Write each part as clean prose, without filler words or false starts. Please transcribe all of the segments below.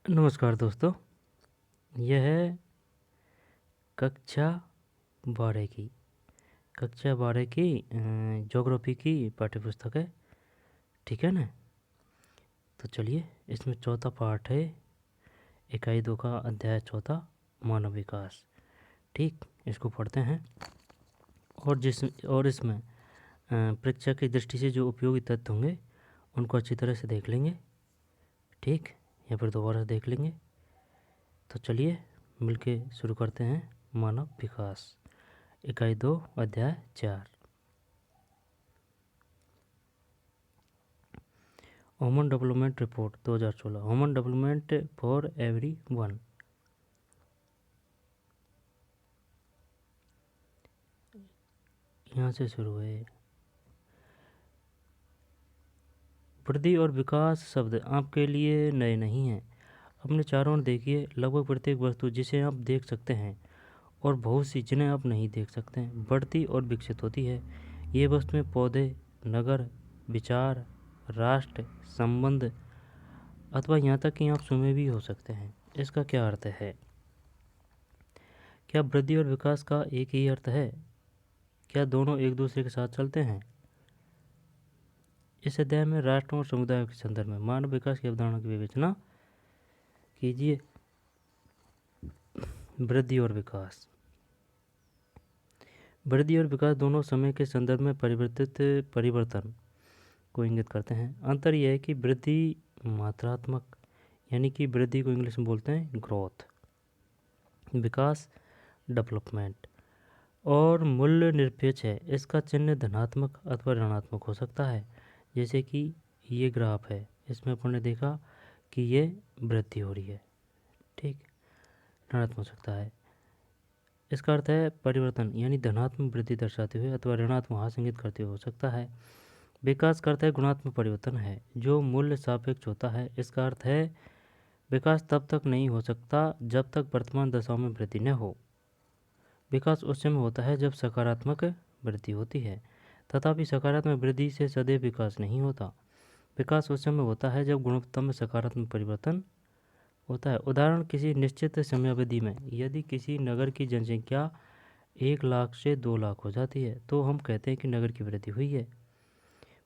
नमस्कार दोस्तों, यह है कक्षा 12 की ज्योग्राफी की पाठ्यपुस्तक है। ठीक है ना। तो चलिए, इसमें चौथा पाठ है, इकाई 2 का अध्याय चौथा, मानव विकास। ठीक, इसको पढ़ते हैं और इसमें परीक्षा की दृष्टि से जो उपयोगी तथ्य होंगे उनको अच्छी तरह से देख लेंगे। ठीक, या फिर दोबारा देख लेंगे। तो चलिए मिलके शुरू करते हैं। मानव विकास, इकाई 2 अध्याय 4, human development report 2016, human development for every one. यहाँ से शुरू है। वृद्धि और विकास शब्द आपके लिए नए नहीं हैं। अपने चारों ओर देखिए, लगभग प्रत्येक वस्तु जिसे आप देख सकते हैं और बहुत सी जिन्हें आप नहीं देख सकते हैं, बढ़ती और विकसित होती है। ये वस्तुएं पौधे, नगर, विचार, राष्ट्र, संबंध अथवा यहाँ तक कि आप स्वयं भी हो सकते हैं। इसका क्या अर्थ है? क्या वृद्धि और विकास का एक ही अर्थ है? क्या दोनों एक दूसरे के साथ चलते हैं? इस अध्याय में राष्ट्रों और समुदायों के संदर्भ में मानव विकास की अवधारणा की विवेचना कीजिए। वृद्धि और विकास। वृद्धि और विकास दोनों समय के संदर्भ में परिवर्तन को इंगित करते हैं। अंतर यह है कि वृद्धि मात्रात्मक, यानी कि वृद्धि को इंग्लिश में बोलते हैं ग्रोथ, विकास डेवलपमेंट, और मूल्य निरपेक्ष है। इसका चिन्ह धनात्मक अथवा ऋणात्मक हो सकता है। जैसे कि ये ग्राफ है, इसमें अपन ने देखा कि ये वृद्धि हो रही है। ठीक, ऋणात्मक हो सकता है। इसका अर्थ है परिवर्तन, यानी धनात्मक वृद्धि दर्शाते हुए अथवा ऋणात्मक हास इंगित करते हुए हो सकता है। विकास का अर्थ है गुणात्मक परिवर्तन है जो मूल्य सापेक्ष होता है। इसका अर्थ है विकास तब तक नहीं हो सकता जब तक वर्तमान दशाओं में वृद्धि न हो। विकास उस समय होता है जब सकारात्मक वृद्धि होती है, तथापि सकारात्मक वृद्धि से सदैव विकास नहीं होता। विकास उस समय होता है जब गुणवत्ता में सकारात्मक परिवर्तन होता है। उदाहरण, किसी निश्चित समयावधि में यदि किसी नगर की जनसंख्या 1 लाख से 2 लाख हो जाती है तो हम कहते हैं कि नगर की वृद्धि हुई है।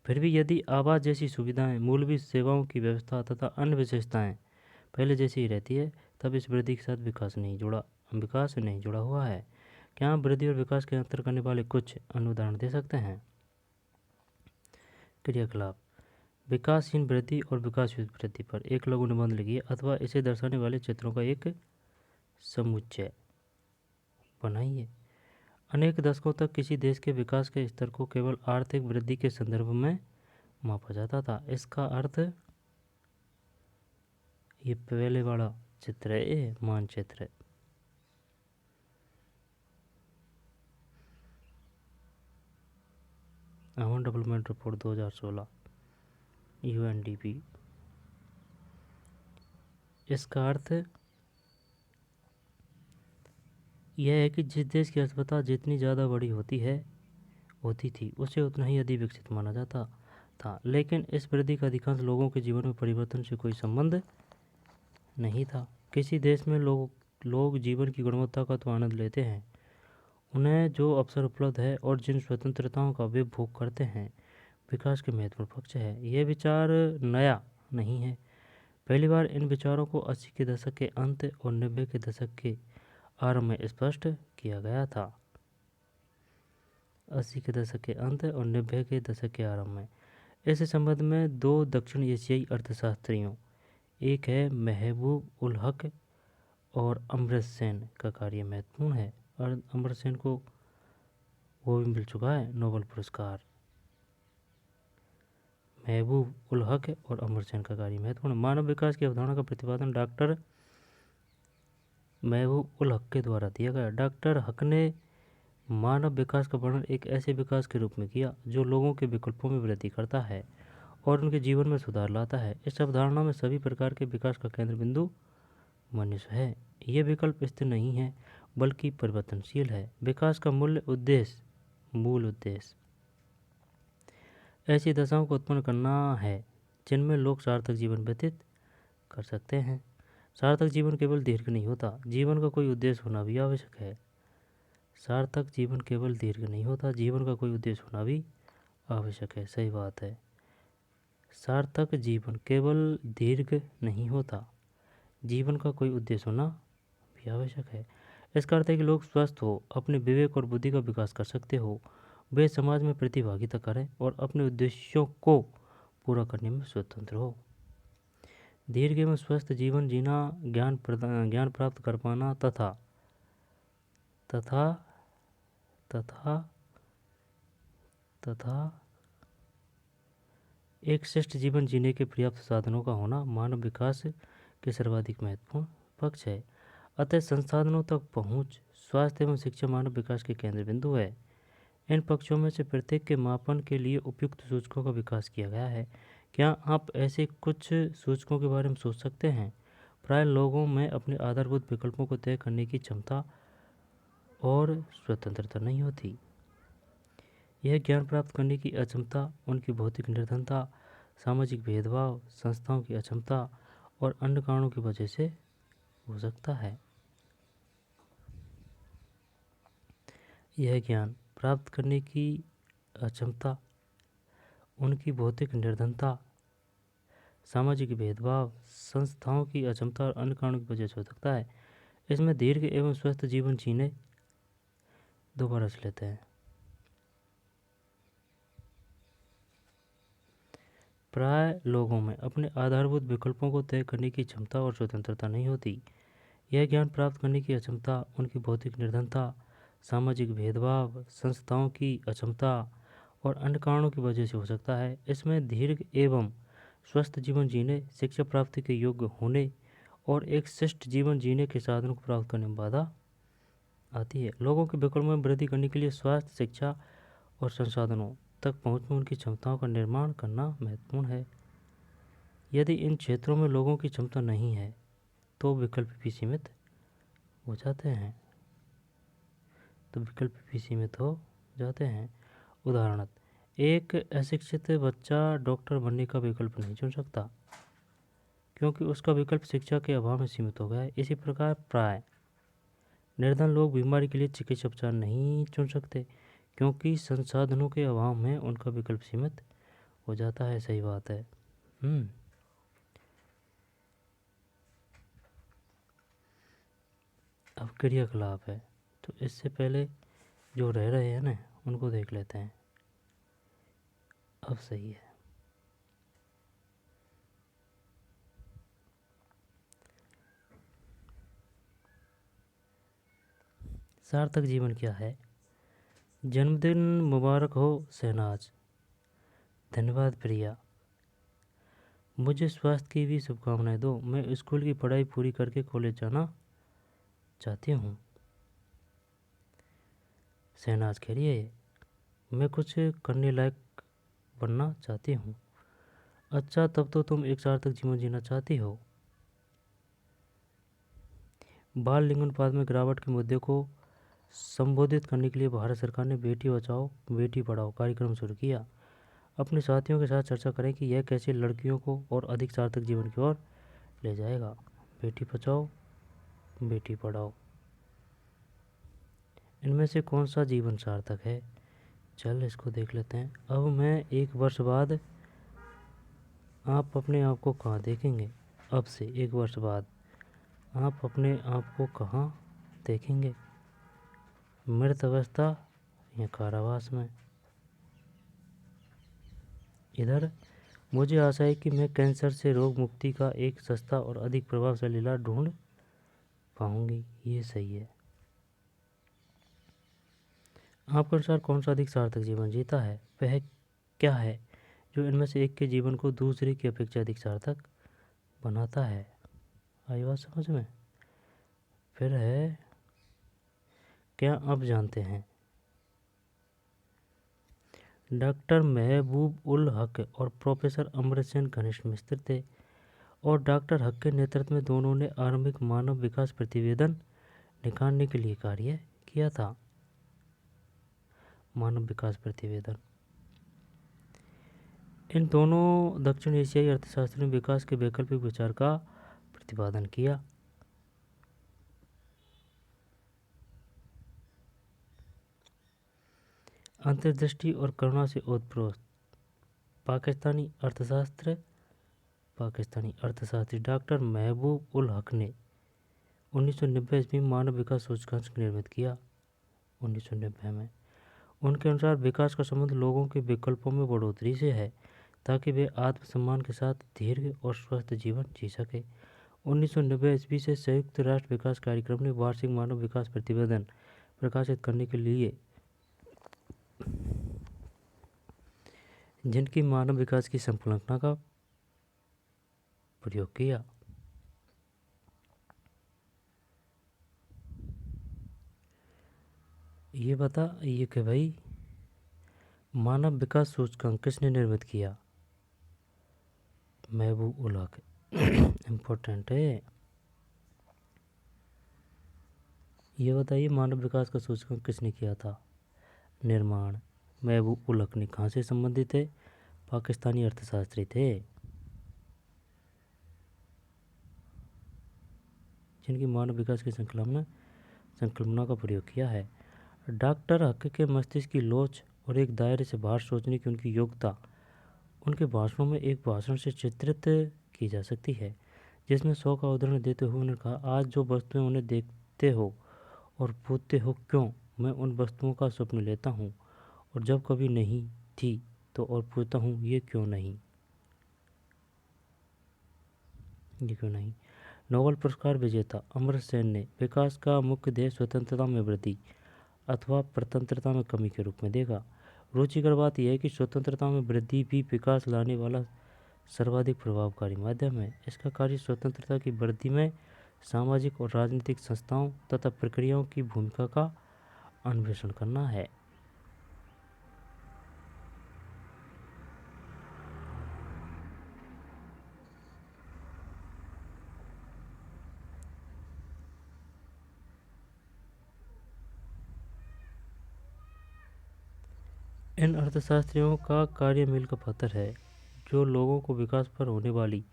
फिर भी यदि आवास जैसी सुविधाएं, मूलभूत सेवाओं की व्यवस्था तथा अन्य विशेषताएं पहले जैसी ही रहती है, तब इस वृद्धि के साथ विकास नहीं जुड़ा हुआ है। क्या आप वृद्धि और विकास के अंतर करने वाले कुछ अन्य उदाहरण दे सकते हैं? क्रियाकलाप, विकासहीन वृद्धि और विकासयुक्त वृद्धि पर एक लघु निबंध लिखिए अथवा इसे दर्शाने वाले चित्रों का एक समुच्चय बनाइए। अनेक दशकों तक किसी देश के विकास के स्तर को केवल आर्थिक वृद्धि के संदर्भ में मापा जाता था। इसका अर्थ, ये पहले वाला चित्र है, ये मानचित्र है। Human development report 2016, UNDP। इसका अर्थ यह है कि जिस देश की अर्थव्यवस्था जितनी ज़्यादा बड़ी होती थी उसे उतना ही अधिक विकसित माना जाता था। लेकिन इस वृद्धि का अधिकांश लोगों के जीवन में परिवर्तन से कोई संबंध नहीं था। किसी देश में लोग जीवन की गुणवत्ता का तो आनंद लेते हैं, उन्हें जो अवसर उपलब्ध है और जिन स्वतंत्रताओं का वे भोग करते हैं, विकास के महत्वपूर्ण पक्ष है। यह विचार नया नहीं है। पहली बार इन विचारों को 80 के दशक के अंत और 90 के दशक के आरंभ में स्पष्ट किया गया था। 80 के दशक के अंत और 90 के दशक के आरंभ में इस संबंध में 2 दक्षिण एशियाई अर्थशास्त्रियों, एक है महबूब उल हक और अमर्त्य सेन का कार्य महत्वपूर्ण है। और अमर्त्य सेन को वो भी मिल चुका है नोबेल पुरस्कार। महबूब उल हक और अमर्त्य सेन का कार्य महत्वपूर्ण। मानव विकास की अवधारणा का प्रतिपादन डॉक्टर महबूब उल हक के द्वारा दिया गया। डॉक्टर हक ने मानव विकास का वर्णन एक ऐसे विकास के रूप में किया जो लोगों के विकल्पों में वृद्धि करता है और उनके जीवन में सुधार लाता है। इस अवधारणा में सभी प्रकार के विकास का केंद्र बिंदु मनुष्य है। ये विकल्प स्थिर नहीं है बल्कि परिवर्तनशील है। विकास का मूल उद्देश्य ऐसी दशाओं को उत्पन्न करना है जिनमें लोग सार्थक जीवन व्यतीत कर सकते हैं। सार्थक जीवन केवल दीर्घ नहीं होता, जीवन का कोई उद्देश्य होना भी आवश्यक है। सार्थक जीवन केवल दीर्घ नहीं होता, जीवन का कोई उद्देश्य होना भी आवश्यक है। सही बात है। सार्थक जीवन केवल दीर्घ नहीं होता, जीवन का कोई उद्देश्य होना भी आवश्यक है। इसका अर्थ है कि लोग स्वस्थ हो, अपने विवेक और बुद्धि का विकास कर सकते हो, वे समाज में प्रतिभागिता करें और अपने उद्देश्यों को पूरा करने में स्वतंत्र हो। दीर्घ एवं स्वस्थ जीवन जीना, ज्ञान प्राप्त कर पाना तथा तथा तथा तथा एक श्रेष्ठ जीवन जीने के पर्याप्त साधनों का होना मानव विकास के सर्वाधिक महत्वपूर्ण पक्ष है। अतः संसाधनों तक पहुंच, स्वास्थ्य एवं शिक्षा मानव विकास के केंद्र बिंदु है। इन पक्षों में से प्रत्येक के मापन के लिए उपयुक्त सूचकों का विकास किया गया है। क्या आप ऐसे कुछ सूचकों के बारे में सोच सकते हैं? प्राय लोगों में अपने आधारभूत विकल्पों को तय करने की क्षमता और स्वतंत्रता नहीं होती। यह ज्ञान प्राप्त करने की अक्षमता उनकी भौतिक निर्धनता, सामाजिक भेदभाव, संस्थाओं की अक्षमता और अन्य कारणों की वजह से हो सकता है। यह ज्ञान प्राप्त करने की अक्षमता उनकी भौतिक निर्धनता, सामाजिक भेदभाव, संस्थाओं की अक्षमता और अन्य कारणों की वजह से हो सकता है। इसमें दीर्घ एवं स्वस्थ जीवन जीने दोबारा से लेते हैं। प्राय लोगों में अपने आधारभूत विकल्पों को तय करने की क्षमता और स्वतंत्रता नहीं होती। यह ज्ञान प्राप्त करने की अक्षमता उनकी भौतिक निर्धनता, सामाजिक भेदभाव, संस्थाओं की अक्षमता और अन्य कारणों की वजह से हो सकता है। इसमें दीर्घ एवं स्वस्थ जीवन जीने, शिक्षा प्राप्ति के योग्य होने और एक श्रेष्ठ जीवन जीने के साधनों को प्राप्त करने में बाधा आती है। लोगों के विकल्पों में वृद्धि करने के लिए स्वास्थ्य, शिक्षा और संसाधनों तक पहुँच में उनकी क्षमताओं का निर्माण करना महत्वपूर्ण है। यदि इन क्षेत्रों में लोगों की क्षमता नहीं है तो विकल्प भी सीमित हो जाते हैं। उदाहरण, एक अशिक्षित बच्चा डॉक्टर बनने का विकल्प नहीं चुन सकता क्योंकि उसका विकल्प शिक्षा के अभाव में सीमित हो गया है। इसी प्रकार प्राय निर्धन लोग बीमारी के लिए चिकित्सा उपचार नहीं चुन सकते क्योंकि संसाधनों के अभाव में उनका विकल्प सीमित हो जाता है। सही बात है। अब क्रियाकलाप है, तो इससे पहले जो रह रहे हैं ना उनको देख लेते हैं। अब सही है। सार्थक जीवन क्या है? जन्मदिन मुबारक हो शहनाज। धन्यवाद प्रिया। मुझे स्वास्थ्य की भी शुभकामनाएं दो। मैं स्कूल की पढ़ाई पूरी करके कॉलेज जाना चाहती हूँ। शहनाज कह रही है मैं कुछ करने लायक बनना चाहती हूँ। अच्छा, तब तो तुम एक सार्थक जीवन जीना चाहती हो। बाल लिंगानुपात में गिरावट के मुद्दे को संबोधित करने के लिए भारत सरकार ने बेटी बचाओ बेटी पढ़ाओ कार्यक्रम शुरू किया। अपने साथियों के साथ चर्चा करें कि यह कैसे लड़कियों को और अधिक सार्थक जीवन की ओर ले जाएगा। बेटी बचाओ बेटी पढ़ाओ, इनमें से कौन सा जीवन सार्थक है? चल इसको देख लेते हैं। अब मैं 1 वर्ष बाद आप अपने आप को कहाँ देखेंगे? अब से 1 वर्ष बाद आप अपने आप को कहाँ देखेंगे? मृत अवस्था या कारावास में? इधर मुझे आशा है कि मैं कैंसर से रोग मुक्ति का एक सस्ता और अधिक प्रभावशाली इलाज ढूंढ पाऊंगी। ये सही है। आपके अनुसार कौन सा अधिक सार्थक जीवन जीता है? वह क्या है जो इनमें से एक के जीवन को दूसरे की अपेक्षा अधिक सार्थक बनाता है? आई बात समझ में? फिर है, क्या आप जानते हैं डॉक्टर महबूब उल हक और प्रोफेसर अमृत सेन घनिष्ठ मित्र थे और डॉक्टर हक के नेतृत्व में दोनों ने आरंभिक मानव विकास प्रतिवेदन निकालने के लिए कार्य किया था। मानव विकास प्रतिवेदन, इन दोनों दक्षिण एशियाई अर्थशास्त्रियों ने विकास के वैकल्पिक विचार का प्रतिपादन किया। अंतर्दृष्टि और करुणा से ओतप्रोत पाकिस्तानी अर्थशास्त्री डॉक्टर महबूब उल हक ने 1990 ईस्वी में मानव विकास सूचकांक निर्मित किया। 1990 में उनके अनुसार विकास का संबंध लोगों के विकल्पों में बढ़ोतरी से है ताकि वे आत्मसम्मान के साथ दीर्घ और स्वस्थ जीवन जी सके। 1990 ईस्वी से संयुक्त राष्ट्र विकास कार्यक्रम ने वार्षिक मानव विकास प्रतिवेदन प्रकाशित करने के लिए जिनकी मानव विकास की संकल्पना का प्रयोग किया। ये बता ये कि भाई मानव विकास सूचकांक किसने निर्मित किया? महबूब उल हक। इम्पोर्टेंट है। ये बताइए मानव विकास का सूचकांक किसने किया था निर्माण? महबूब उल हक ने। कहाँ से संबंधित थे? पाकिस्तानी अर्थशास्त्री थे जिनकी मानव विकास की संकल्पना का प्रयोग किया है। डॉक्टर हक के मस्तिष्क की लोच और एक दायरे से बाहर सोचने की उनकी योग्यता उनके भाषणों में एक भाषण से चित्रित की जा सकती है, जिसमें 100 का उदाहरण देते हुए उन्होंने कहा, आज जो वस्तुएं उन्हें देखते हो और पूछते हो क्यों, मैं उन वस्तुओं का स्वप्न लेता हूँ और जब कभी नहीं थी तो और पूछता हूँ ये क्यों नहीं। नोबेल पुरस्कार विजेता अमर्त्य सेन ने विकास का मुख्य ध्येय स्वतंत्रता में वृद्धि अथवा प्रतंत्रता में कमी के रूप में देखा। रुचिकर बात यह है कि स्वतंत्रता में वृद्धि भी विकास लाने वाला सर्वाधिक प्रभावकारी माध्यम है। इसका कार्य स्वतंत्रता की वृद्धि में सामाजिक और राजनीतिक संस्थाओं तथा प्रक्रियाओं की भूमिका का अन्वेषण करना है। इन अर्थशास्त्रियों का कार्य मील का पत्थर है जो लोगों को विकास पर होने वाली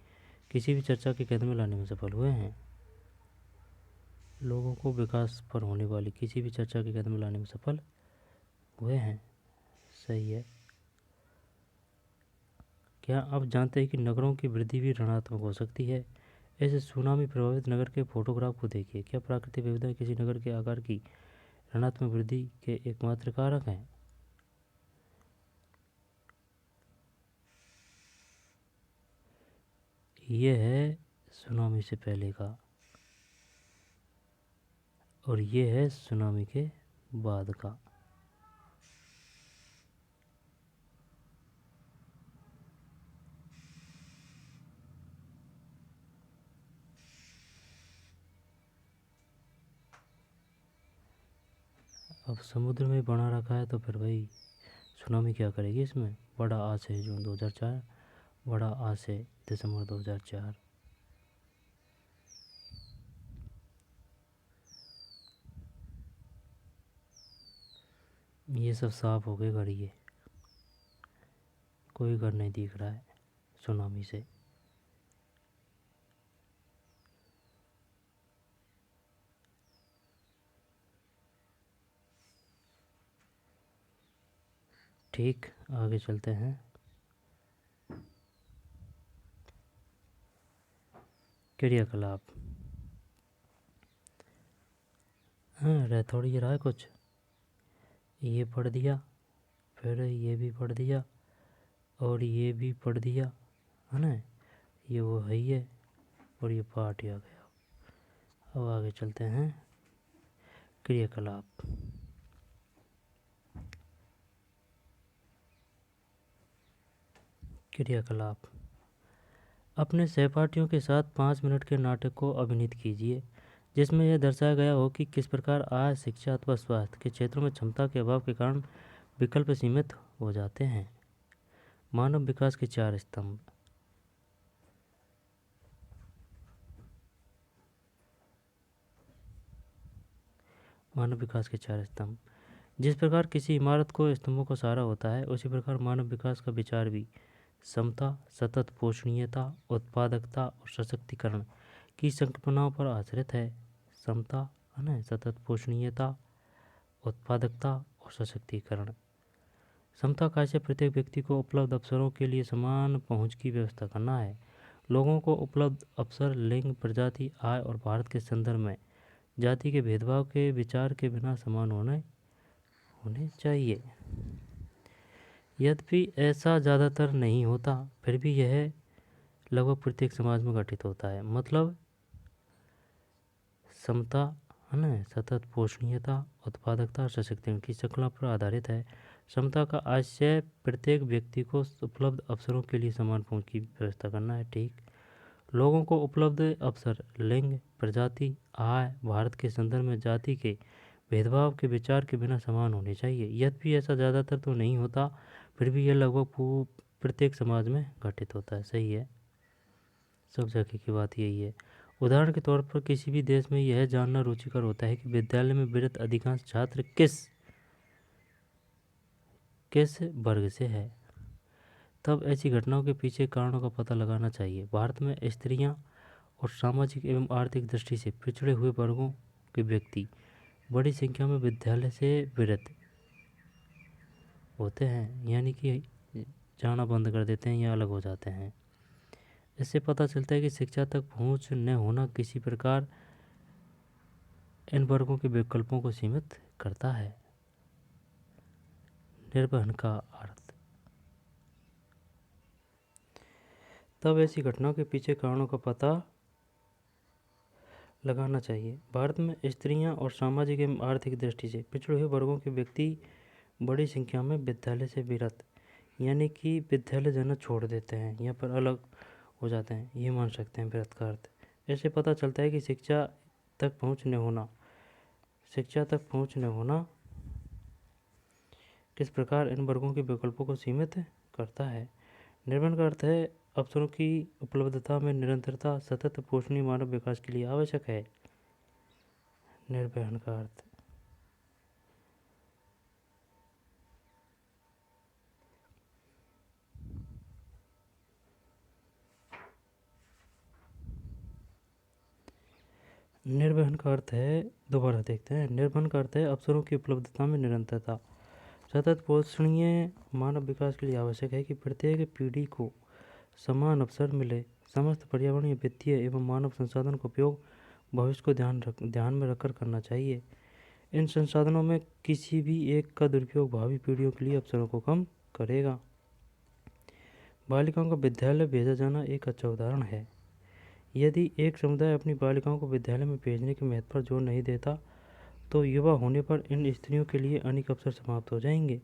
किसी भी चर्चा के कदम में लाने में सफल हुए हैं। लोगों को विकास पर होने वाली किसी भी चर्चा के कदम में लाने में सफल हुए हैं। सही है। क्या आप जानते हैं कि नगरों की वृद्धि भी ऋणात्मक हो सकती है? ऐसे सुनामी प्रभावित नगर के फोटोग्राफ को देखिए। क्या प्राकृतिक विविधता किसी नगर के आकार की ऋणात्मक वृद्धि के एकमात्र कारक हैं? ये है सुनामी से पहले का और ये है सुनामी के बाद का। अब समुद्र में बना रखा है तो फिर भाई सुनामी क्या करेगी इसमें? बड़ा आ से जून 2004, बड़ा आ से दिसंबर 2004। ये सब साफ हो गए घर। ये कोई घर नहीं दिख रहा है सुनामी से। ठीक, आगे चलते हैं। क्रियाकलाप। हाँ, रह थोड़ी रहा है कुछ। ये पढ़ दिया, फिर ये भी पढ़ दिया और ये भी पढ़ दिया, है ना। ये वो है ही है और ये पाठ ही आ गया। अब आगे चलते हैं। क्रियाकलाप। क्रियाकलाप। अपने सहपाठियों के साथ 5 मिनट के नाटक को अभिनीत कीजिए जिसमें यह दर्शाया गया हो कि किस प्रकार आय, शिक्षा अथवा स्वास्थ्य के क्षेत्रों में क्षमता के अभाव के कारण विकल्प सीमित हो जाते हैं। मानव विकास के 4 स्तंभ। मानव विकास के 4 स्तंभ। जिस प्रकार किसी इमारत को स्तंभों का सहारा होता है, उसी प्रकार मानव विकास का विचार भी समता, सतत पोषणीयता, उत्पादकता और सशक्तिकरण की संकल्पनाओं पर आधारित है। समता है ना, सतत पोषणीयता, उत्पादकता और सशक्तिकरण। समता का आशय प्रत्येक व्यक्ति को उपलब्ध अवसरों के लिए समान पहुंच की व्यवस्था करना है। लोगों को उपलब्ध अवसर लिंग, प्रजाति, आय और भारत के संदर्भ में जाति के भेदभाव के विचार के बिना समान होने चाहिए। यद्यपि ऐसा ज़्यादातर नहीं होता, फिर भी यह लगभग प्रत्येक समाज में घटित होता है। मतलब समता है ना, सतत पोषणीयता, उत्पादकता और सशक्तिकरण की श्रृंखला पर आधारित है। समता का आशय प्रत्येक व्यक्ति को उपलब्ध अवसरों के लिए समान पहुंच की व्यवस्था करना है। ठीक, लोगों को उपलब्ध अवसर लिंग, प्रजाति, आय, भारत के संदर्भ में जाति के भेदभाव के विचार के बिना समान होने चाहिए। यद्यपि ऐसा ज़्यादातर तो नहीं होता, फिर भी यह लगभग प्रत्येक समाज में घटित होता है। सही है, सब जगह की बात यही है। उदाहरण के तौर पर किसी भी देश में यह जानना रुचिकर होता है कि विद्यालय में विरत अधिकांश छात्र किस वर्ग से है। तब ऐसी घटनाओं के पीछे कारणों का पता लगाना चाहिए। भारत में स्त्रियां और सामाजिक एवं आर्थिक दृष्टि से पिछड़े हुए वर्गों के व्यक्ति बड़ी संख्या में विद्यालय से विरत होते हैं, यानी कि जाना बंद कर देते हैं या अलग हो जाते हैं। इससे पता चलता है कि शिक्षा तक पहुंच न होना किसी प्रकार इन वर्गों के विकल्पों को सीमित करता है। निर्वहन का अर्थ। तब ऐसी घटनाओं के पीछे कारणों का पता लगाना चाहिए। भारत में स्त्रियां और सामाजिक एवं आर्थिक दृष्टि से पिछड़े हुए वर्गों के व्यक्ति बड़ी संख्या में विद्यालय से विरत, यानी कि विद्यालय जाना छोड़ देते हैं, यहाँ पर अलग हो जाते हैं, ये मान सकते हैं विरत का अर्थ। ऐसे पता चलता है कि शिक्षा तक पहुँच न होना किस प्रकार इन वर्गों के विकल्पों को सीमित करता है। निर्वहन का अर्थ है अवसरों की उपलब्धता में निरंतरता सतत पोषणीय मानव विकास के लिए आवश्यक है। निर्वहन का अर्थ। निर्वहन का अर्थ है, दोबारा देखते हैं। निर्वहन का अर्थ है अवसरों की उपलब्धता में निरंतरता सतत पोषणीय मानव विकास के लिए आवश्यक है कि प्रत्येक पीढ़ी को समान अवसर मिले। समस्त पर्यावरणीय, वित्तीय एवं मानव संसाधन का उपयोग भविष्य को ध्यान में रखकर करना चाहिए। इन संसाधनों में किसी भी एक का दुरुपयोग भावी पीढ़ियों के लिए अवसरों को कम करेगा। बालिकाओं को विद्यालय भेजा जाना एक अच्छा उदाहरण है। यदि एक समुदाय अपनी बालिकाओं को विद्यालय में भेजने के महत्व पर जोर नहीं देता, तो युवा होने पर इन स्त्रियों के लिए अनेक अवसर समाप्त हो जाएंगे।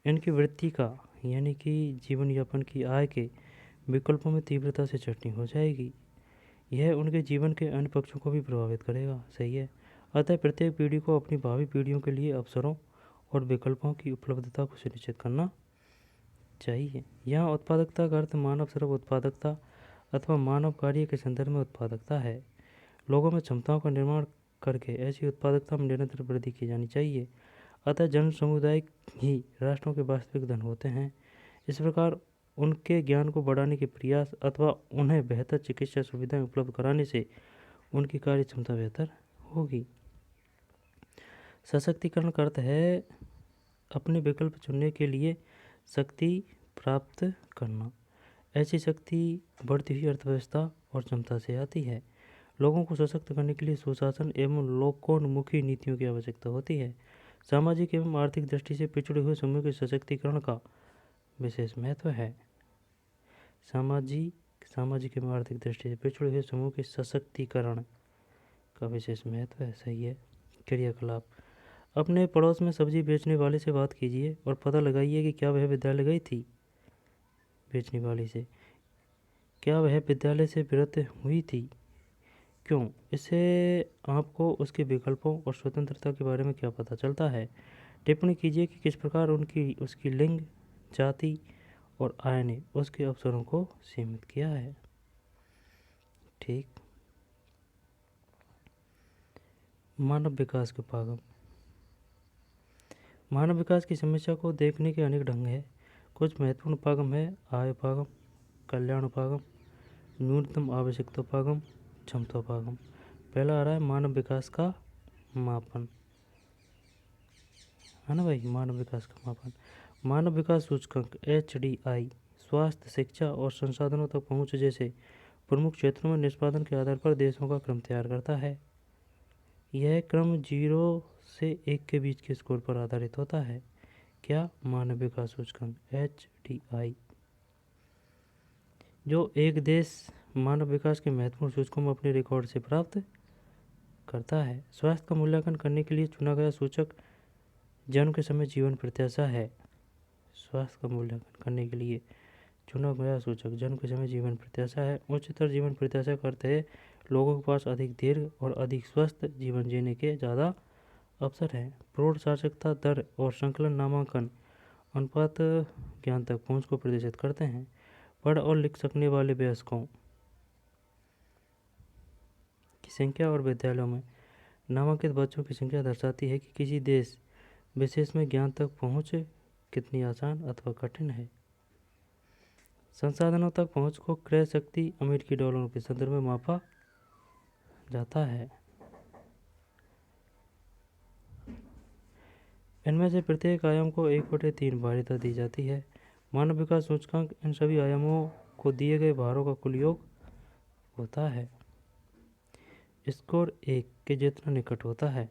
इनकी वृत्ति का, यानी कि जीवन यापन की आय के विकल्पों में तीव्रता से छंटनी हो जाएगी। यह उनके जीवन के अन्य पक्षों को भी प्रभावित करेगा। सही है। अतः प्रत्येक पीढ़ी को अपनी भावी पीढ़ियों के लिए अवसरों और विकल्पों की उपलब्धता को सुनिश्चित करना चाहिए। यहाँ उत्पादकता का अर्थ मानव सर्व उत्पादकता अथवा मानव कार्य के संदर्भ में उत्पादकता है। लोगों में क्षमताओं का निर्माण करके ऐसी उत्पादकता में निरंतर वृद्धि की जानी चाहिए। अतः जन समुदाय ही राष्ट्रों के वास्तविक धन होते हैं। इस प्रकार उनके ज्ञान को बढ़ाने के प्रयास अथवा उन्हें बेहतर चिकित्सा सुविधाएं उपलब्ध कराने से उनकी कार्य क्षमता बेहतर होगी। सशक्तिकरण का अर्थ है अपने विकल्प चुनने के लिए शक्ति प्राप्त करना। ऐसी शक्ति बढ़ती हुई अर्थव्यवस्था और क्षमता से आती है। लोगों को सशक्त करने के लिए सुशासन एवं लोकोन्मुखी नीतियों की आवश्यकता होती है। सामाजिक एवं आर्थिक दृष्टि से पिछड़े हुए समूह के सशक्तिकरण का विशेष महत्व है। सामाजिक एवं आर्थिक दृष्टि से पिछड़े हुए समूह के सशक्तिकरण का विशेष महत्व है। सही है। क्रियाकलाप। अपने पड़ोस में सब्जी बेचने वाले से बात कीजिए और पता लगाइए कि क्या वह विद्यालय गई थी। बेचने वाली से, क्या वह विद्यालय से विरत हुई थी, क्यों? इससे आपको उसके विकल्पों और स्वतंत्रता के बारे में क्या पता चलता है। टिप्पणी कीजिए कि किस प्रकार उसकी लिंग, जाति और आय ने उसके अवसरों को सीमित किया है। ठीक। मानव विकास के उपागम। मानव विकास की समस्या को देखने के अनेक ढंग हैं। कुछ महत्वपूर्ण उपागम है आय उपागम, कल्याण उपागम, न्यूनतम आवश्यकता उपागम, क्षमतापागम। पहला आ रहा है मानव विकास का मापन, है ना भाई, मानव विकास का मापन। मानव विकास सूचकांक HDI स्वास्थ्य, शिक्षा और संसाधनों तक पहुंच जैसे प्रमुख क्षेत्रों में निष्पादन के आधार पर देशों का क्रम तैयार करता है। यह क्रम 0 से 1 के बीच के स्कोर पर आधारित होता है। क्या? मानव विकास सूचकांक HDI, जो एक देश मानव विकास के महत्वपूर्ण सूचकों में अपने रिकॉर्ड से प्राप्त करता है। स्वास्थ्य का मूल्यांकन करने के लिए चुना गया सूचक जन्म के समय जीवन प्रत्याशा है। स्वास्थ्य का मूल्यांकन करने के लिए चुना गया सूचक जन्म के समय जीवन प्रत्याशा है। उच्चतर जीवन प्रत्याशा का अर्थ है लोगों के पास अधिक दीर्घ और अधिक स्वस्थ जीवन जीने के ज़्यादा अवसर है। प्रौढ़ साक्षरता दर और संकलन नामांकन अनुपात ज्ञान तक पहुँच को प्रदर्शित करते हैं। पढ़ और लिख सकने वाले वयस्कों की संख्या और विद्यालयों में नामांकित बच्चों की संख्या दर्शाती है कि किसी देश विशेष में ज्ञान तक पहुँच कितनी आसान अथवा कठिन है। संसाधनों तक पहुँच को क्रय शक्ति अमेरिकी डॉलरों के संदर्भ में मापा जाता है। इनमें से प्रत्येक आयाम को 1/3 भारिता दी जाती है। मानव विकास सूचकांक इन सभी आयामों को दिए गए भारों का कुल योग होता है। स्कोर 1 के जितना निकट होता है,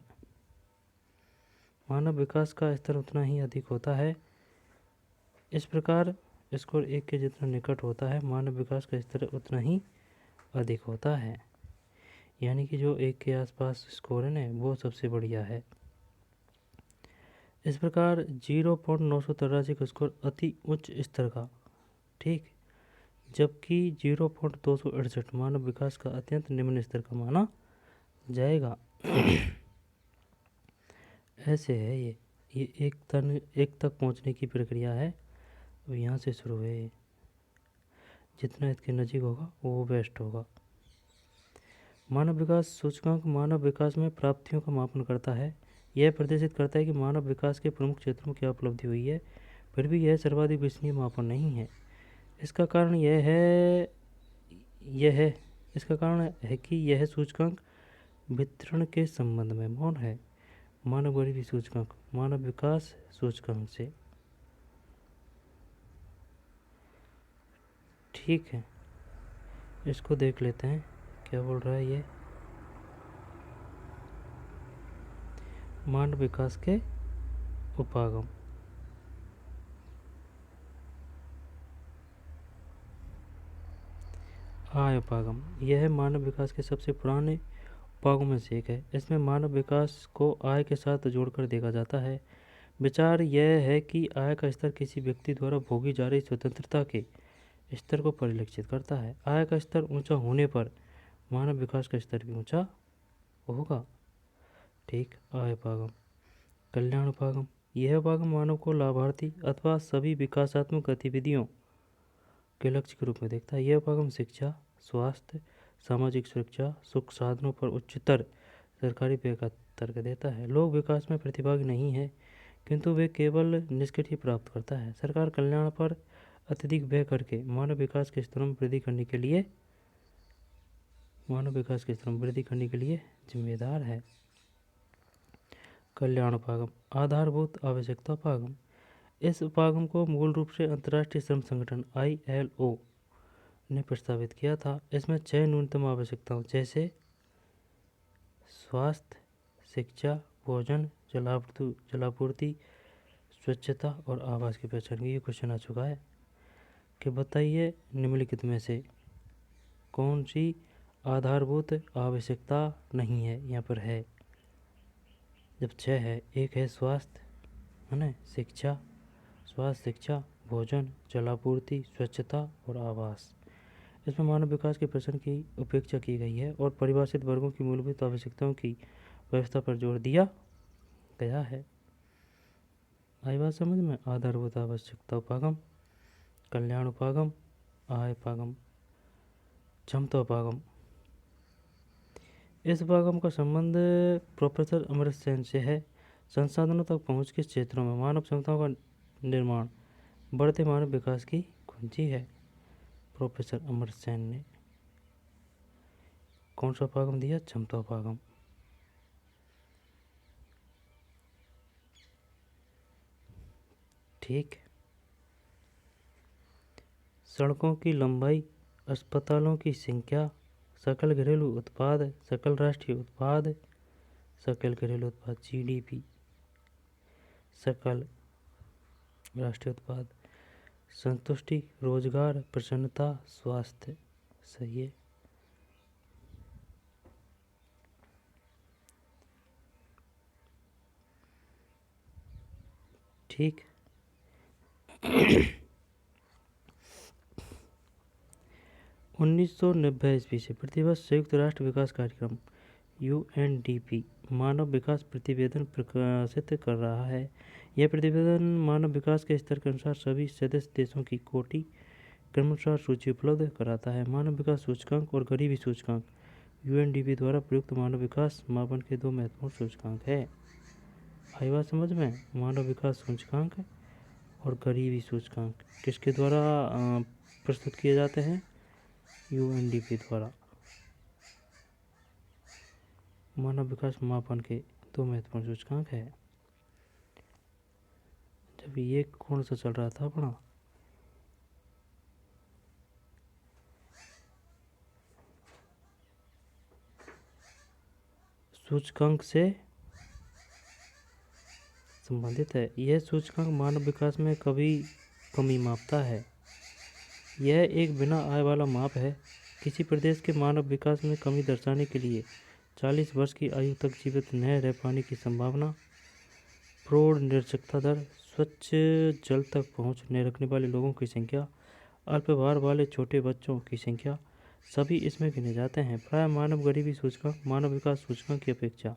मानव विकास का स्तर उतना ही अधिक होता है। इस प्रकार स्कोर 1 के जितना निकट होता है, मानव विकास का स्तर उतना ही अधिक होता है। यानी कि जो 1 के आसपास स्कोर है ना, वो सबसे बढ़िया है। इस प्रकार 0.983 का स्कोर अति उच्च स्तर का, ठीक, जबकि 0.268 मानव विकास का अत्यंत निम्न स्तर का माना जाएगा। ऐसे है ये एक तक पहुंचने की प्रक्रिया है। अब यहाँ से शुरू है, जितना इसके नज़दीक होगा वो बेस्ट होगा। मानव विकास सूचकांक मानव विकास में प्राप्तियों का मापन करता है। यह प्रदर्शित करता है कि मानव विकास के प्रमुख क्षेत्रों में क्या उपलब्धि हुई है, फिर भी यह सर्वाधिक विश्वसनीय मापन नहीं है। इसका कारण है कि यह सूचकांक वितरण के संबंध में मौन है। मानव गरीबी सूचकांक मानव विकास सूचकांक से, ठीक है, इसको देख लेते हैं क्या बोल रहा है ये। मानव विकास के उपागम, आय उपागम, यह मानव विकास के सबसे पुराने उपागमों में से एक है। इसमें मानव विकास को आय के साथ जोड़कर देखा जाता है। विचार यह है कि आय का स्तर किसी व्यक्ति द्वारा भोगी जा रही स्वतंत्रता के स्तर को परिलक्षित करता है। आय का स्तर ऊंचा होने पर मानव विकास का स्तर भी ऊंचा होगा, ठीक। आय उपागम। कल्याण उपागम, यह उपागम मानव को लाभार्थी अथवा सभी विकासात्मक गतिविधियों के लक्ष्य के रूप में देखता है। यह उपागम शिक्षा, स्वास्थ्य, सामाजिक सुरक्षा, सुख साधनों पर उच्चतर सरकारी व्यय का तर्क देता है। लोग विकास में प्रतिभागी नहीं है, किंतु वे केवल निष्क्रिय ही प्राप्त करता है। सरकार कल्याण पर अत्यधिक व्यय करके मानव विकास के स्तरों में वृद्धि करने के लिए जिम्मेदार है। कल्याण उपागम, आधारभूत आवश्यकता उपागम, इस उपागम को मूल रूप से अंतर्राष्ट्रीय श्रम संगठन ILO ने प्रस्तावित किया था। इसमें 6 न्यूनतम आवश्यकताओं जैसे स्वास्थ्य, शिक्षा, भोजन, जलापूर्ति, स्वच्छता और आवास की पहचान की। ये क्वेश्चन आ चुका है कि बताइए निम्नलिखित में से कौन सी आधारभूत आवश्यकता नहीं है। यहाँ पर है, जब 6 है, एक है स्वास्थ्य, है ना, स्वास्थ्य, शिक्षा, भोजन, जलापूर्ति, स्वच्छता और आवास। इसमें मानव विकास के प्रश्न की उपेक्षा की गई है और परिभाषित वर्गों की मूलभूत आवश्यकताओं की व्यवस्था पर जोर दिया गया है। आई बात समझ में? आधारभूत आवश्यकता उपागम, कल्याण उपागम, आय उपागम, क्षमता उपागम। इस उपागम का संबंध प्रोफेसर अमर्त्य सेन से है। संसाधनों तक पहुँच के क्षेत्रों में मानव क्षमताओं का निर्माण बढ़ते मानव विकास की कुंजी है। प्रोफेसर अमर्त्य सेन ने कौन सा उपागम दिया? क्षमता उपागम। ठीक। सड़कों की लंबाई, अस्पतालों की संख्या, सकल घरेलू उत्पाद, सकल राष्ट्रीय उत्पाद, सकल घरेलू उत्पाद GDP, सकल राष्ट्रीय उत्पाद, संतुष्टि, रोजगार, प्रसन्नता, स्वास्थ्य। सही है। ठीक। 1990 ईस्वी से प्रतिवर्ष संयुक्त राष्ट्र विकास कार्यक्रम UNDP मानव विकास प्रतिवेदन प्रकाशित कर रहा है। यह प्रतिवेदन मानव विकास के स्तर के अनुसार सभी सदस्य देशों की कोटि क्रमानुसार सूची उपलब्ध कराता है। मानव विकास सूचकांक और गरीबी सूचकांक UNDP द्वारा प्रयुक्त मानव विकास मापन के दो महत्वपूर्ण सूचकांक है। आई बात समझ में? मानव विकास सूचकांक और गरीबी सूचकांक किसके द्वारा प्रस्तुत किए जाते हैं? UNDP द्वारा। मानव विकास मापन के दो महत्वपूर्ण सूचकांक है। जब ये कौन सा चल रहा था अपना? सूचकांक से संबंधित है। यह सूचकांक मानव विकास में कमी मापता है। यह एक बिना आय वाला माप है। किसी प्रदेश के मानव विकास में कमी दर्शाने के लिए 40 वर्ष की आयु तक जीवित न रह पाने की संभावना, प्रौढ़ निरक्षरता दर, स्वच्छ जल तक पहुंच न रखने वाले लोगों की संख्या, अल्पभार वाले छोटे बच्चों की संख्या सभी इसमें गिने जाते हैं। प्राय मानव गरीबी सूचकांक मानव विकास सूचकांक की अपेक्षा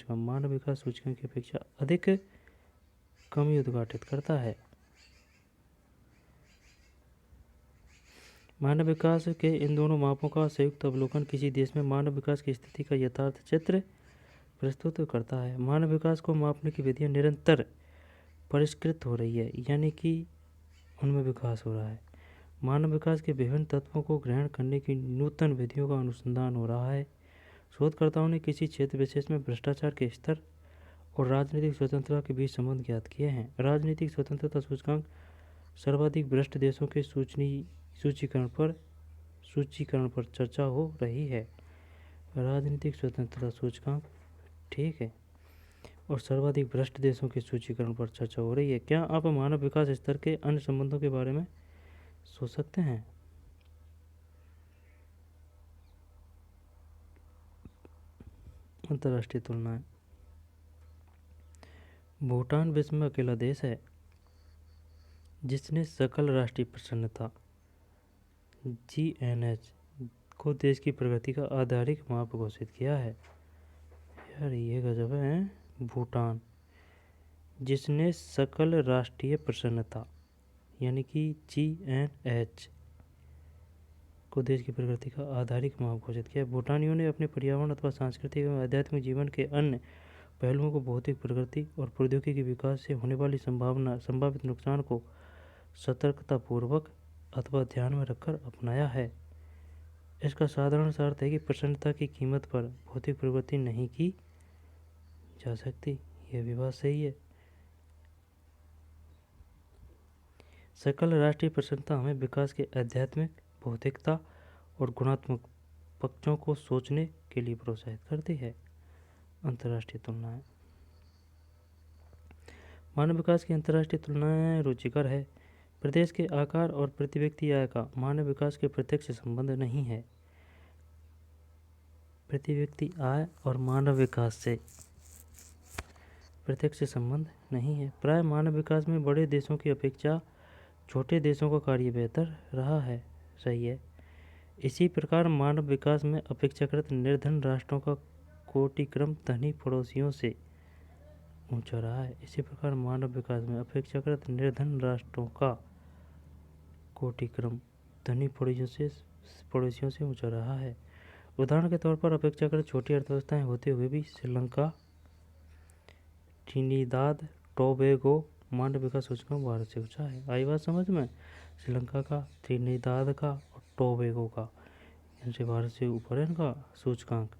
मानव विकास सूचकांक की अपेक्षा अधिक कमी उद्घाटित करता है। मानव विकास के इन दोनों मापों का संयुक्त अवलोकन किसी देश में मानव विकास की स्थिति का यथार्थ चित्र प्रस्तुत करता है। मानव विकास को मापने की विधियां निरंतर परिष्कृत हो रही है, यानी कि उनमें विकास हो रहा है। मानव विकास के विभिन्न तत्वों को ग्रहण करने की नूतन विधियों का अनुसंधान हो रहा है। शोधकर्ताओं ने किसी क्षेत्र विशेष में भ्रष्टाचार के स्तर और राजनीतिक स्वतंत्रता के बीच संबंध ज्ञात किए हैं। राजनीतिक स्वतंत्रता सूचकांक सर्वाधिक भ्रष्ट देशों के सूचीकरण पर चर्चा हो रही है। राजनीतिक स्वतंत्रता सूचकांक, ठीक है, और सर्वाधिक भ्रष्ट देशों के सूचीकरण पर चर्चा हो रही है। क्या आप मानव विकास स्तर के अन्य संबंधों के बारे में सोच सकते हैं? अंतर्राष्ट्रीय तुलनाएं। भूटान विश्व में अकेला देश है जिसने सकल राष्ट्रीय प्रसन्नता GNH को देश की प्रगति का आधारिक माप घोषित किया है। यार ये गजब है। भूटान जिसने सकल राष्ट्रीय प्रसन्नता यानी कि GNH को देश की प्रगति का आधारिक माप घोषित किया। भूटानियों ने अपने पर्यावरण अथवा सांस्कृतिक एवं आध्यात्मिक जीवन के अन्य पहलुओं को भौतिक प्रगति और प्रौद्योगिकी विकास से होने वाली संभावित नुकसान को सतर्कतापूर्वक अथवा ध्यान में रखकर अपनाया है। इसका साधारण सा अर्थ है कि प्रसन्नता की कीमत पर भौतिक प्रगति नहीं की जा सकती। यह भी बात सही है। सकल राष्ट्रीय प्रसन्नता हमें विकास के आध्यात्मिक, भौतिकता और गुणात्मक पक्षों को सोचने के लिए प्रोत्साहित करती है। अंतर्राष्ट्रीय तुलनाएं। मानव विकास की अंतर्राष्ट्रीय तुलनाएं रुचिकर है। प्रदेश के आकार और प्रति व्यक्ति आय का मानव विकास के प्रत्यक्ष संबंध नहीं है। प्रति व्यक्ति आय और मानव विकास से प्रत्यक्ष संबंध नहीं है। प्राय मानव विकास में बड़े देशों की अपेक्षा छोटे देशों का कार्य बेहतर रहा है। सही है। इसी प्रकार मानव विकास में अपेक्षाकृत निर्धन राष्ट्रों का कोटिक्रम धनी पड़ोसियों से ऊंचा रहा है। इसी प्रकार मानव विकास में अपेक्षाकृत निर्धन राष्ट्रों का कोटिक्रम धनी पड़ोसियों से ऊंचा रहा है। उदाहरण के तौर पर अपेक्षाकृत छोटी अर्थव्यवस्थाएं होते हुए भी श्रीलंका, ट्रिनिदाद टोबैगो मानव विकास सूचकांक भारत से ऊंचा है। आई बात समझ में? श्रीलंका का, ट्रिनिदाद का और टोबैगो का इनसे भारत से ऊपर है इनका सूचकांक।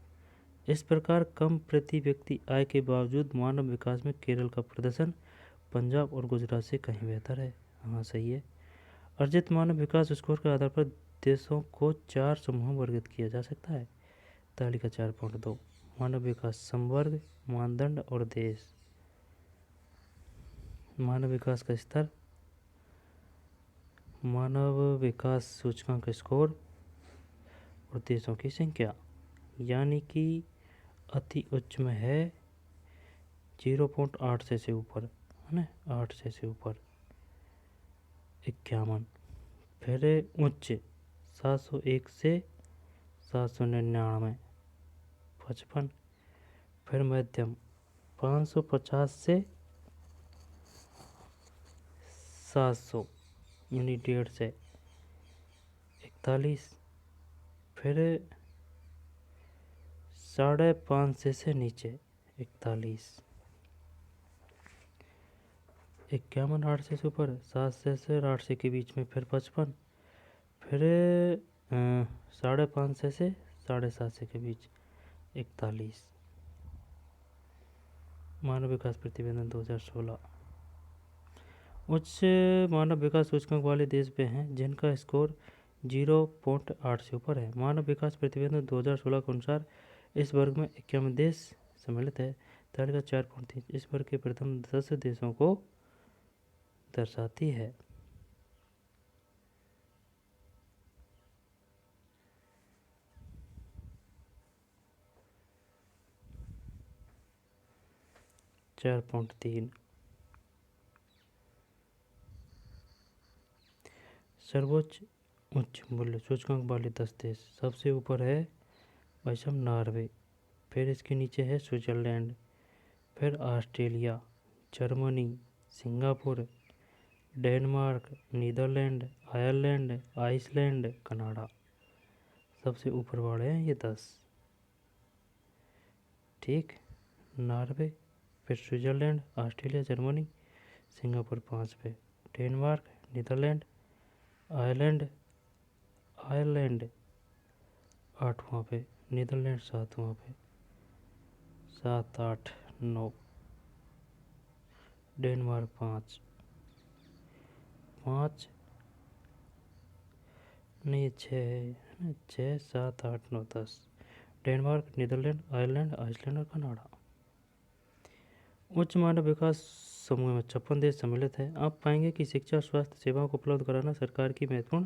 इस प्रकार कम प्रति व्यक्ति आय के बावजूद मानव विकास में केरल का प्रदर्शन पंजाब और गुजरात से कहीं बेहतर है। हाँ सही है। अर्जित मानव विकास स्कोर के आधार पर देशों को 4 समूहों में वर्गीकृत किया जा सकता है। तालिका 4.2 मानव विकास संवर्ग, मानदंड और देश। मानव विकास का स्तर, मानव विकास सूचकांक स्कोर और देशों की संख्या, यानी कि अति उच्च में है 0.8 से ऊपर है ना, 8 से ऊपर 51, फिर उच्च 701 से 799 55, फिर मध्यम 550 से 700 यानी 1.5 से 41, फिर 550 से नीचे 41, 51 8 से ऊपर 700 से 800 के बीच में फिर 55, फिर 550 से 750 के बीच 41। मानव विकास प्रतिवेदन 2016। उच्च मानव विकास सूचकांक वाले देश वे हैं जिनका स्कोर 0.8 से ऊपर है। मानव विकास प्रतिवेदन 2016 के अनुसार इस वर्ग में 51 देश सम्मिलित है। तालिका 4.3 इस वर्ग के प्रथम 10 देशों को दर्शाती है। चार पॉइंट 3 सर्वोच्च उच्च मूल्य सूचकांक वाले 10 देश। सबसे ऊपर है भाई नॉर्वे, फिर इसके नीचे है स्विट्जरलैंड, फिर Australia, Germany, Singapore, Denmark, Netherland, Ireland, Iceland, Canada. सबसे ऊपर वाले हैं ये 10। ठीक, नॉर्वे, फिर स्विट्जरलैंड, ऑस्ट्रेलिया, जर्मनी, सिंगापुर 5 पे, डेनमार्क, नीदरलैंड, आयरलैंड 8वां पे, नीदरलैंड 7वां पे, 7 8 9, डेनमार्क 5 नहीं 6 6 7 8 9 10, डेनमार्क, नीदरलैंड, आयरलैंड, आइसलैंड और कनाडा। उच्च मानव विकास समूह में 56 देश सम्मिलित है। आप पाएंगे कि शिक्षा और स्वास्थ्य सेवाओं को उपलब्ध कराना सरकार की महत्वपूर्ण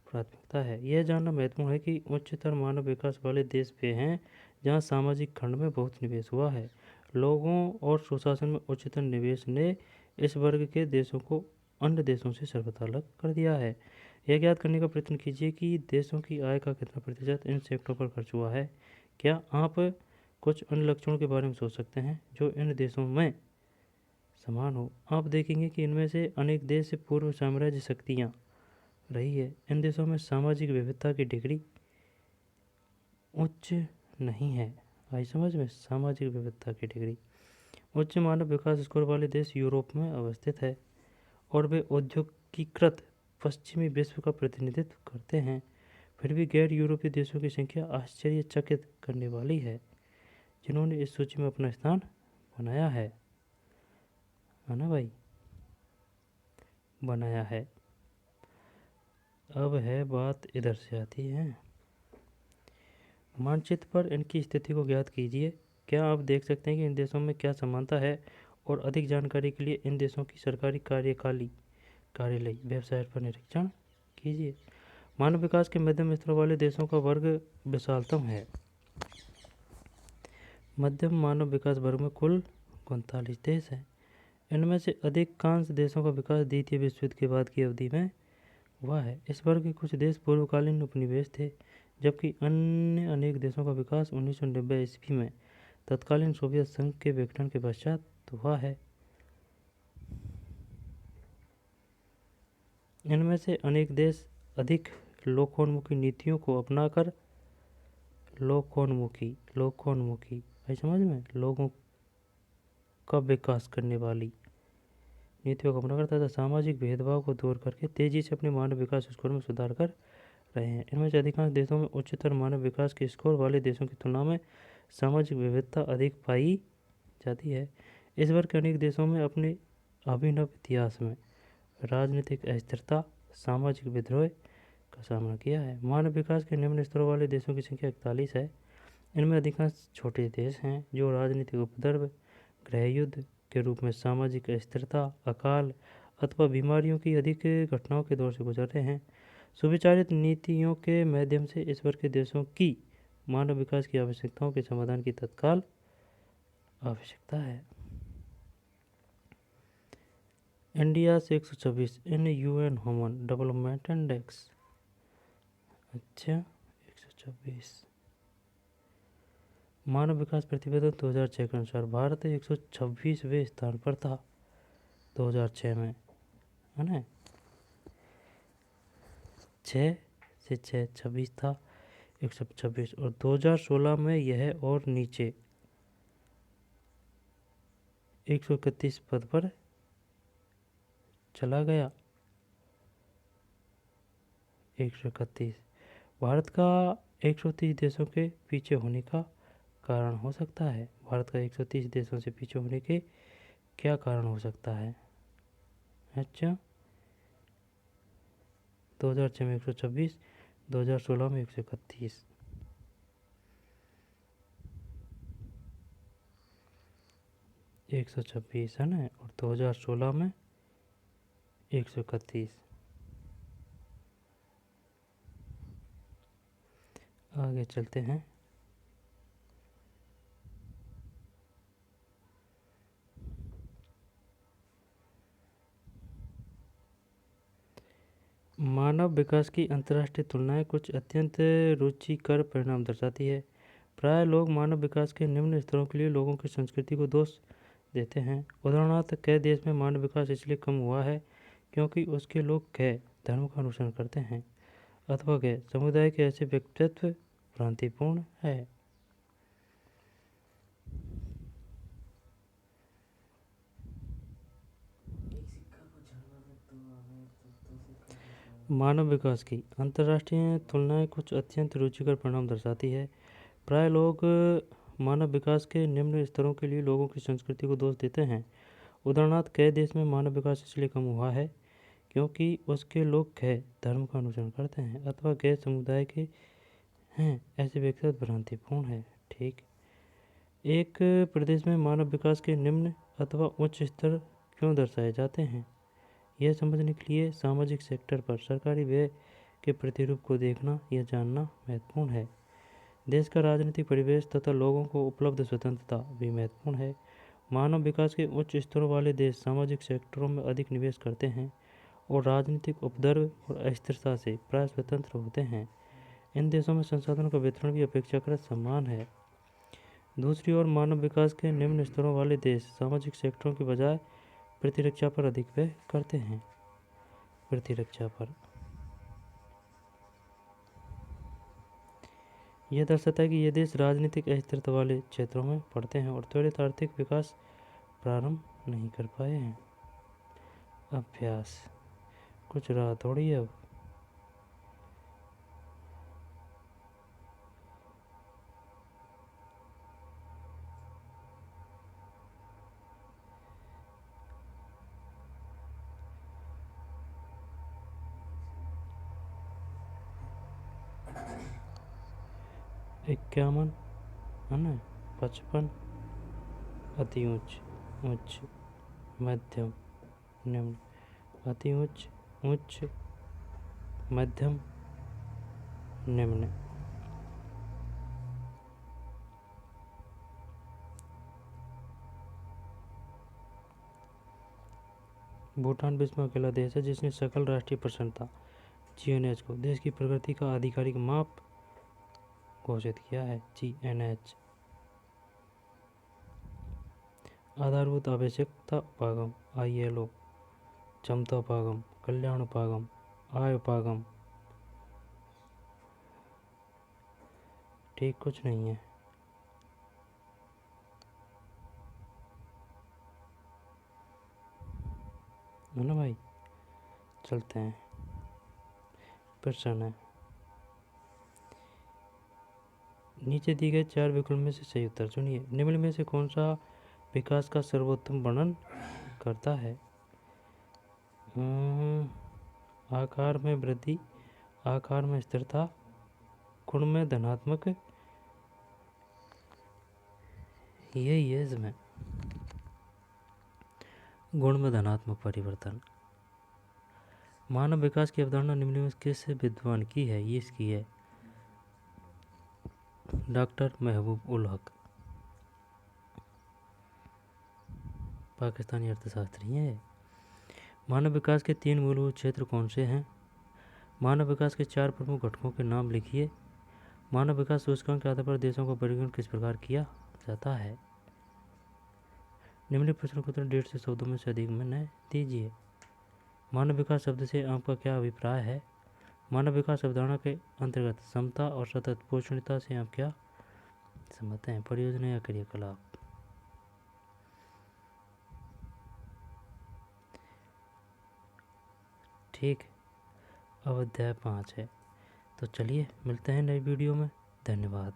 प्राथमिकता है। यह जानना महत्वपूर्ण है कि उच्चतर मानव विकास वाले देश वे हैं जहां सामाजिक खंड में बहुत निवेश हुआ है। लोगों और सुशासन में उच्चतर निवेश ने इस वर्ग के देशों को अन्य देशों से सर्वथा अलग कर दिया है। यह ज्ञात करने का प्रयत्न कीजिए कि देशों की आय का कितना प्रतिशत इन सेक्टरों पर खर्च हुआ है। क्या आप कुछ अन्य लक्षणों के बारे में सोच सकते हैं जो इन देशों में समान हो? आप देखेंगे कि इनमें से अनेक देश से पूर्व साम्राज्य शक्तियाँ रही है। इन देशों में सामाजिक विविधता की डिग्री उच्च नहीं है। आई समझ में? सामाजिक विविधता की डिग्री उच्च मानव विकास स्कोर वाले देश यूरोप में अवस्थित है और वे औद्योगिकृत पश्चिमी विश्व का प्रतिनिधित्व करते हैं। फिर भी गैर यूरोपीय देशों की संख्या आश्चर्यचकित करने वाली है जिन्होंने इस सूची में अपना स्थान बनाया है ना भाई, बनाया है। अब है बात इधर से आती है, मानचित्र पर इनकी स्थिति को ज्ञात कीजिए। क्या आप देख सकते हैं कि इन देशों में क्या समानता है? और अधिक जानकारी के लिए इन देशों की सरकारी कार्यालय वेबसाइट पर निरीक्षण कीजिए। मानव विकास के मध्यम स्तर वाले देशों का वर्ग विशालतम है। मध्यम मानव विकास वर्ग में कुल 39 देश हैं। इनमें से अधिकांश देशों का विकास द्वितीय विश्व युद्ध के बाद की अवधि में हुआ है। इस वर्ग के कुछ देश पूर्वकालीन उपनिवेश थे, जबकि अन्य अनेक देशों का विकास 1990 ईस्वी में तत्कालीन सोवियत संघ के विघटन के पश्चात हुआ है। इनमें से अनेक देश अधिक लोकोन्मुखी नीतियों को अपनाकर लोकोन्मुखी भाई समझ में, लोगों का विकास करने वाली नीतियों का अपना करता था, सामाजिक भेदभाव को दूर करके तेजी से अपने मानव विकास स्कोर में सुधार कर रहे हैं। इनमें से अधिकांश देशों में उच्चतर मानव विकास के स्कोर वाले देशों की तुलना में सामाजिक विविधता अधिक पाई जाती है। इस वर्ग के अनेक देशों में अपने अभिनव इतिहास में राजनीतिक अस्थिरता, सामाजिक विद्रोह का सामना किया है। मानव विकास के निम्न स्तरों वाले देशों की संख्या 41 है। इनमें अधिकांश छोटे देश हैं जो राजनीतिक उपद्रव, गृहयुद्ध के रूप में सामाजिक अस्थिरता, अकाल अथवा बीमारियों की अधिक घटनाओं के दौर से गुजर रहे हैं। सुविचारित नीतियों के माध्यम से इस वर्ग के देशों की मानव विकास की आवश्यकताओं के समाधान की तत्काल आवश्यकता है। इंडिया से 126 इन यूएन ह्यूमन डेवलपमेंट इंडेक्स। अच्छा, 126 मानव विकास प्रतिवेदन 2006 के अनुसार भारत 126वें स्थान पर था 2006 में, है ना। 6 से 6 26 था, 126, और 2016 में यह और नीचे 131 पद पर चला गया। 131 भारत का 130 देशों के पीछे होने का कारण हो सकता है। भारत का 130 देशों से पीछे होने के क्या कारण हो सकता है? अच्छा, 2006 में 126, 2016 में 131। एक 126 है ना, और 2016 में 131। आगे चलते हैं। मानव विकास की अंतर्राष्ट्रीय तुलनाएं कुछ अत्यंत रुचिकर परिणाम दर्शाती है। प्राय लोग मानव विकास के निम्न स्तरों के लिए लोगों की संस्कृति को दोष देते हैं। उदाहरणार्थ, कई देश में मानव विकास इसलिए कम हुआ है क्योंकि उसके लोग कई धर्म का अनुसरण करते हैं अथवा कई समुदाय के ऐसे व्यक्तित्व भ्रांतिपूर्ण है। मानव विकास की अंतर्राष्ट्रीय तुलनाएं कुछ अत्यंत रुचिकर परिणाम दर्शाती है। प्राय लोग मानव विकास के निम्न स्तरों के लिए लोगों की संस्कृति को दोष देते हैं। उदाहरणार्थ, कई देश में मानव विकास इसलिए कम हुआ है क्योंकि उसके लोग कई धर्म का अनुसरण करते हैं अथवा कई समुदाय के हैं ऐसे व्यक्तिगत भ्रांतिपूर्ण है। ठीक, एक प्रदेश में मानव विकास के निम्न अथवा उच्च स्तर क्यों दर्शाए जाते हैं, यह समझने के लिए सामाजिक सेक्टर पर सरकारी व्यय के प्रतिरूप को देखना या जानना महत्वपूर्ण है। देश का राजनीतिक परिवेश तथा लोगों को उपलब्ध स्वतंत्रता भी महत्वपूर्ण है। मानव विकास के उच्च स्तरों वाले देश सामाजिक सेक्टरों में अधिक निवेश करते हैं और राजनीतिक उपद्रव और अस्थिरता से प्राय स्वतंत्र होते हैं। इन देशों में संसाधनों का वितरण भी अपेक्षाकृत समान है। दूसरी ओर, मानव विकास के निम्न स्तरों वाले देश सामाजिक सेक्टरों की बजाय प्रतिरक्षा पर अधिक व्यय करते हैं। प्रतिरक्षा पर यह दर्शाता है कि ये देश राजनीतिक अस्थिरता वाले क्षेत्रों में पड़ते हैं और त्वरित आर्थिक विकास प्रारंभ नहीं कर पाए हैं। अभ्यास कुछ रहा थोड़ी है अब। इक्यावन है ना, 55 अति उच्च, उच्च, मध्यम, निम्न, अति उच्च, उच्च, मध्यम, निम्न। भूटान विश्व में अकेला देश है जिसने सकल राष्ट्रीय प्रसन्नता GNH को देश की प्रगति का आधिकारिक माप घोषित किया है। GNH आधारभूत आवश्यकता उपागम, ILO क्षमता उपागम, कल्याण उपागम, आय उपागम। ठीक कुछ नहीं है। है ना भाई, चलते हैं। प्रश्न है, नीचे दिए गए 4 विकल्प में से सही उत्तर चुनिए। निम्न में से कौन सा विकास का सर्वोत्तम वर्णन करता है? आकार में वृद्धि, आकार में स्थिरता, गुण में धनात्मक, यही है इसमें, गुण में धनात्मक परिवर्तन। मानव विकास की अवधारणा निम्न में किस विद्वान की है? ये इसकी है, डॉक्टर महबूब उल हक, पाकिस्तानी अर्थशास्त्री हैं। मानव विकास के 3 मूलभूत क्षेत्र कौन से हैं? मानव विकास के 4 प्रमुख घटकों के नाम लिखिए। मानव विकास सूचकांक के आधार पर देशों का वर्गीकरण किस प्रकार किया जाता है? निम्नलिखित प्रश्न को उत्तर 150 शब्दों में से अधिक में न दीजिए। मानव विकास शब्द से आपका क्या अभिप्राय है? मानव विकास अवधारणा के अंतर्गत समता और सतत पोषणीयता से आप क्या समझते हैं? परियोजना या क्रियाकलाप? ठीक, अब अध्याय 5 है। तो चलिए मिलते हैं नई वीडियो में। धन्यवाद।